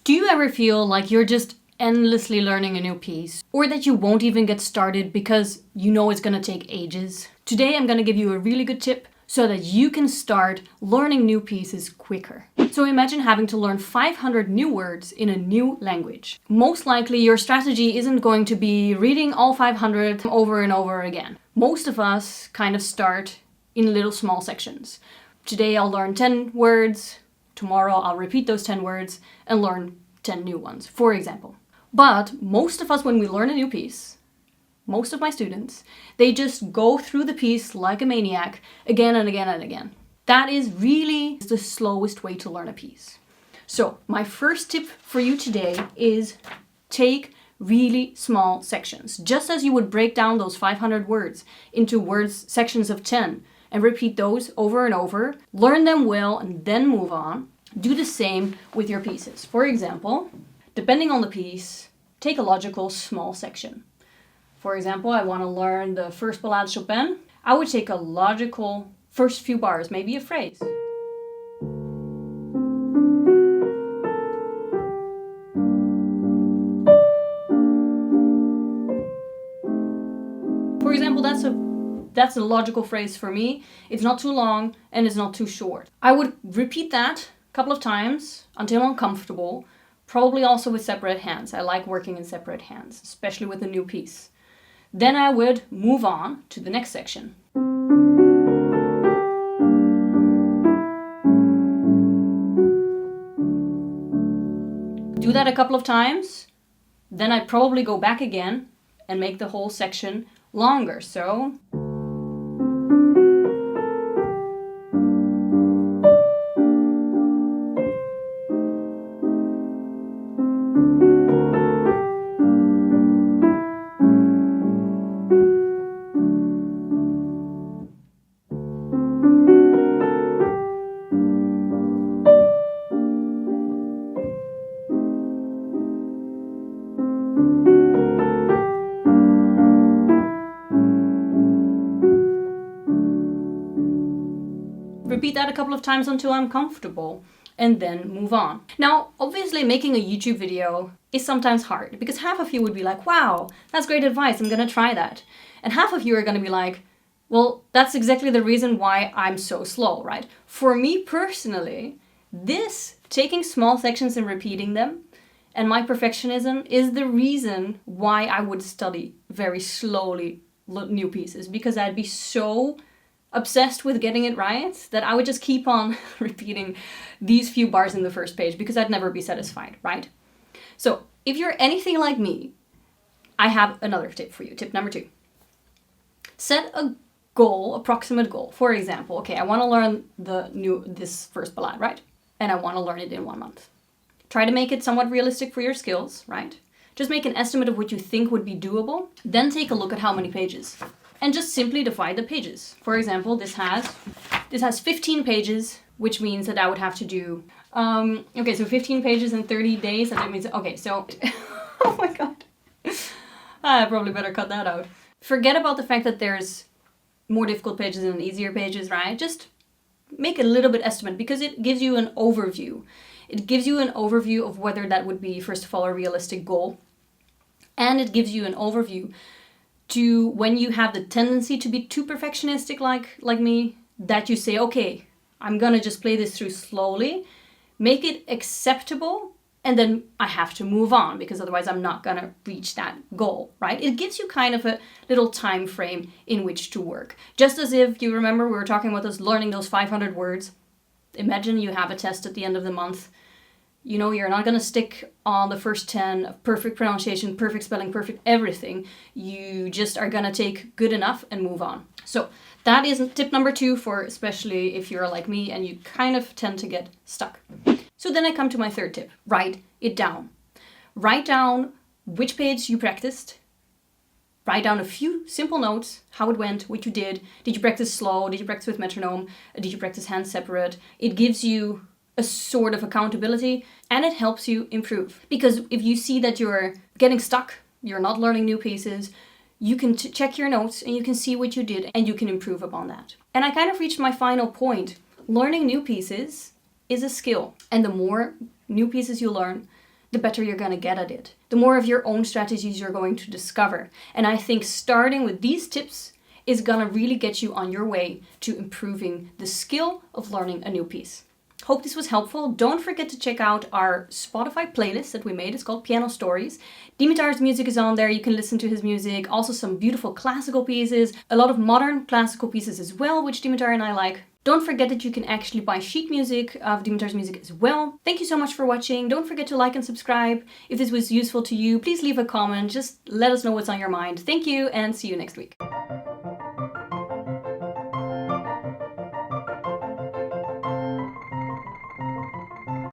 Do you ever feel like you're just endlessly learning a new piece, or that you won't even get started because you know it's gonna take ages? Today I'm gonna give you a really good tip so that you can start learning new pieces quicker. So imagine having to learn 500 new words in a new language. Most likely your strategy isn't going to be reading all 500 over and over again. Most of us kind of start in little small sections. Today I'll learn 10 words, tomorrow I'll repeat those 10 words and learn 10 new ones, for example. But most of us, when we learn a new piece, most of my students, they just go through the piece like a maniac again and again and again. That is really the slowest way to learn a piece. So my first tip for you today is take really small sections. Just as you would break down those 500 words into words sections of 10 and repeat those over and over, learn them well and then move on. Do the same with your pieces. For example, depending on the piece, take a logical small section. For example, I want to learn the first Ballade Chopin. I would take a logical first few bars, maybe a phrase. For example, that's a logical phrase for me. It's not too long and it's not too short. I would repeat that a couple of times until I'm comfortable. Probably also with separate hands. I like working in separate hands, especially with a new piece. Then I would move on to the next section. Do that a couple of times. Then I'd probably go back again and make the whole section longer. So repeat that a couple of times until I'm comfortable and then move on. Now, obviously making a YouTube video is sometimes hard because half of you would be like, wow, that's great advice, I'm gonna try that. And half of you are gonna be like, well, that's exactly the reason why I'm so slow, right? For me personally, this taking small sections and repeating them and my perfectionism is the reason why I would study very slowly new pieces, because I'd be so obsessed with getting it right that I would just keep on repeating these few bars in the first page because I'd never be satisfied, right? So if you're anything like me, I have another tip for you. Tip number 2. Set a goal, approximate goal. For example, okay, I want to learn this first ballad, right? And I want to learn it in 1 month. Try to make it somewhat realistic for your skills, right? Just make an estimate of what you think would be doable. Then take a look at how many pages. And just simply divide the pages. For example, this has 15 pages, which means that I would have to do, okay, so 15 pages in 30 days, and that means, okay, so, oh my god. I probably better cut that out. Forget about the fact that there's more difficult pages and easier pages, right? Just make a little bit estimate because it gives you an overview. It gives you an overview of whether that would be, first of all, a realistic goal. And it gives you an overview to when you have the tendency to be too perfectionistic like me, that you say, okay, I'm gonna just play this through slowly, make it acceptable, and then I have to move on because otherwise I'm not gonna reach that goal, right? It gives you kind of a little time frame in which to work. Just as if you remember we were talking about learning those 500 words. Imagine you have a test at the end of the month. You know, you're not going to stick on the first 10 of perfect pronunciation, perfect spelling, perfect everything. You just are going to take good enough and move on. So that is tip number 2 for especially if you're like me and you kind of tend to get stuck. So then I come to my third tip. Write it down. Write down which page you practiced. Write down a few simple notes, how it went, what you did. Did you practice slow? Did you practice with metronome? Did you practice hands separate? It gives you a sort of accountability and it helps you improve. Because if you see that you're getting stuck, you're not learning new pieces, you can check your notes and you can see what you did and you can improve upon that. And I kind of reached my final point. Learning new pieces is a skill. And the more new pieces you learn, the better you're going to get at it. The more of your own strategies you're going to discover. And I think starting with these tips is going to really get you on your way to improving the skill of learning a new piece. Hope this was helpful. Don't forget to check out our Spotify playlist that we made. It's called Piano Stories. Dimitar's music is on there. You can listen to his music. Also some beautiful classical pieces. A lot of modern classical pieces as well, which Dimitar and I like. Don't forget that you can actually buy sheet music of Dimitar's music as well. Thank you so much for watching. Don't forget to like and subscribe. If this was useful to you, please leave a comment. Just let us know what's on your mind. Thank you and see you next week.